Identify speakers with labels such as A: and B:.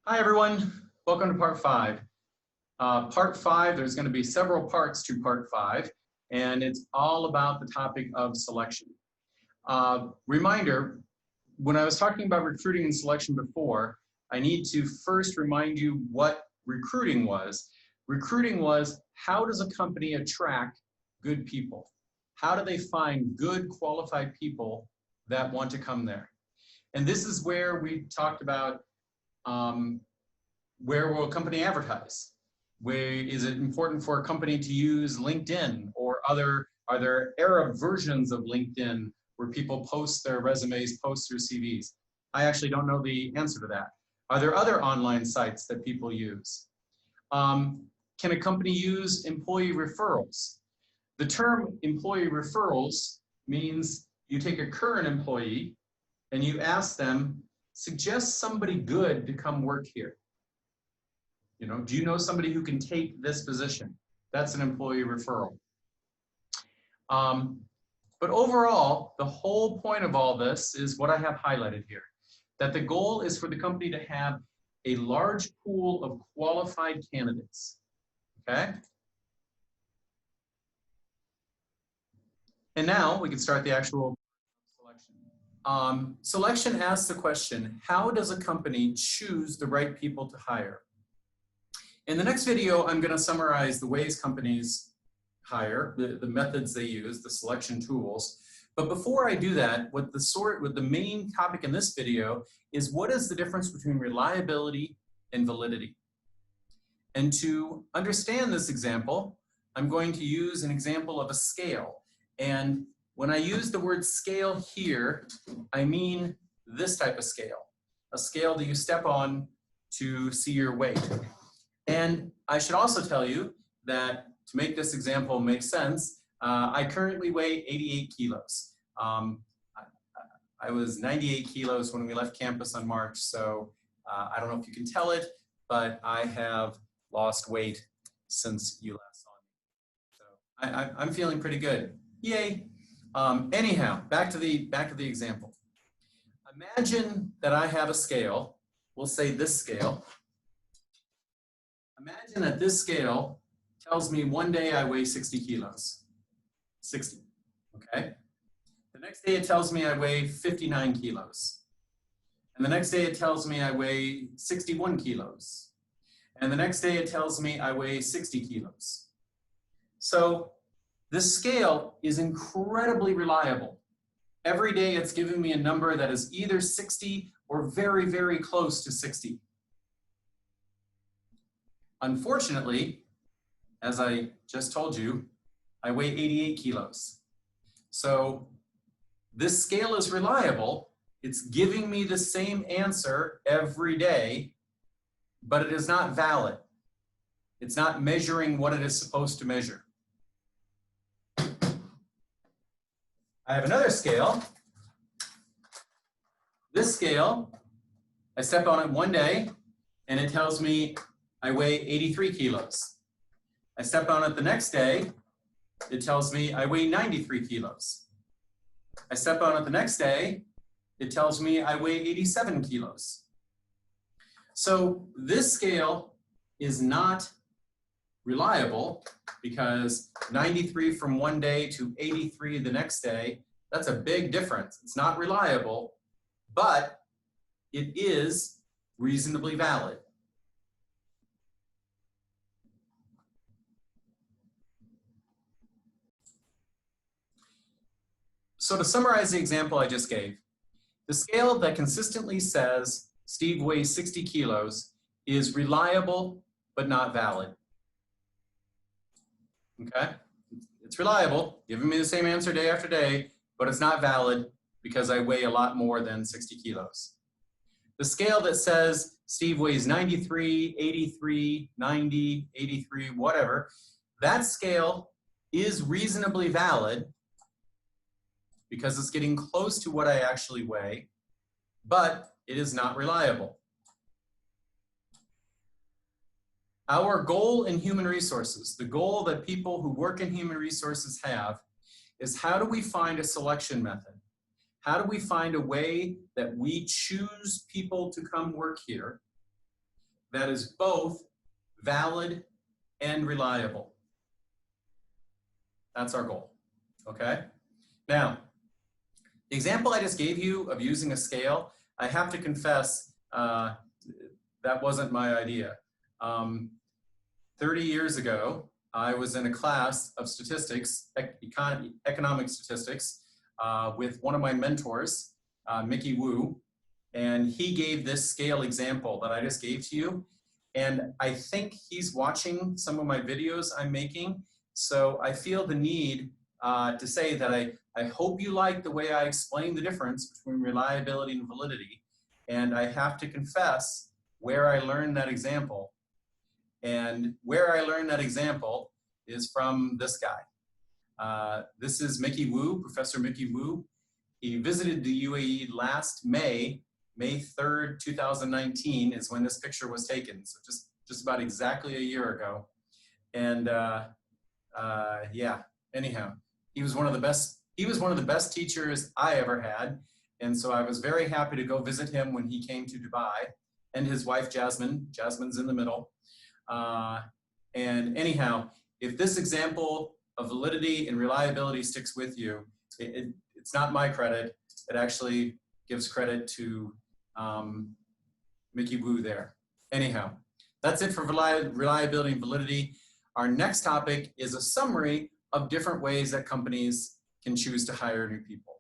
A: Hi, everyone. Welcome to part 5. Part 5, there's going to be several parts to part 5, and it's all about the topic of selection. Reminder, when I was talking about recruiting and selection before, I need to first remind you what recruiting was. Recruiting was, how does a company attract good people? How do they find good, qualified people that want to come there? And this is where we talked about where will a company advertise? Where is it important for a company to use LinkedIn or are there Arab versions of LinkedIn where people post their resumes, post their CVs? I actually don't know the answer to that. Are there other online sites that people use? Can a company use employee referrals? The term employee referrals means you take a current employee and you ask them, suggest somebody good to come work here. You know, do you know somebody who can take this position? That's an employee referral. But overall, the whole point of all this is what I have highlighted here, that the goal is for the company to have a large pool of qualified candidates, okay? And now we can start the actual selection. Selection asks the question, how does a company choose the right people to hire? In the next video, I'm going to summarize the ways companies hire, the methods they use, the selection tools. But before I do that, what the main topic in this video is, what is the difference between reliability and validity? And to understand this example, I'm going to use an example of a scale. And when I use the word scale here, I mean this type of scale, a scale that you step on to see your weight. And I should also tell you that to make this example make sense, I currently weigh 88 kilos. I was 98 kilos when we left campus on March, so I don't know if you can tell it, but I have lost weight since you last saw me. So I'm feeling pretty good. Yay! Anyhow, back to the example. Imagine that I have a scale. We'll say this scale. Imagine that this scale tells me one day I weigh 60 kilos. 60, okay? The next day it tells me I weigh 59 kilos. And the next day it tells me I weigh 61 kilos. And the next day it tells me I weigh 60 kilos. So this scale is incredibly reliable. Every day it's giving me a number that is either 60 or very, very close to 60. Unfortunately, as I just told you, I weigh 88 kilos. So this scale is reliable. It's giving me the same answer every day, but it is not valid. It's not measuring what it is supposed to measure. I have another scale. This scale, I step on it one day and it tells me I weigh 83 kilos. I step on it the next day, it tells me I weigh 93 kilos. I step on it the next day, it tells me I weigh 87 kilos. So this scale is not reliable because 93 from one day to 83 the next day, that's a big difference. It's not reliable, but it is reasonably valid. So to summarize the example I just gave, the scale that consistently says Steve weighs 60 kilos is reliable, but not valid. Okay? It's reliable, giving me the same answer day after day, but it's not valid because I weigh a lot more than 60 kilos. The scale that says Steve weighs 93, 83, 90, 83, whatever, that scale is reasonably valid because it's getting close to what I actually weigh, but it is not reliable. Our goal in human resources, the goal that people who work in human resources have, is how do we find a selection method? How do we find a way that we choose people to come work here that is both valid and reliable. That's our goal, okay? Now, the example I just gave you of using a scale, I have to confess, that wasn't my idea. 30 years ago, I was in a class of statistics, economic statistics, with one of my mentors, Mickey Wu, and he gave this scale example that I just gave to you. And I think he's watching some of my videos I'm making. So I feel the need to say that I hope you like the way I explain the difference between reliability and validity. And I have to confess where I learned that example. And where I learned that example is from this guy. This is Mickey Wu, Professor Mickey Wu. He visited the UAE last May 3rd, 2019 is when this picture was taken. So just about exactly a year ago. And yeah, anyhow, he was one of the best teachers I ever had. And so I was very happy to go visit him when he came to Dubai, and his wife, Jasmine. Jasmine's in the middle. And anyhow, if this example of validity and reliability sticks with you, it's not my credit. It actually gives credit to Mickey Wu there. Anyhow, that's it for reliability and validity. Our next topic is a summary of different ways that companies can choose to hire new people.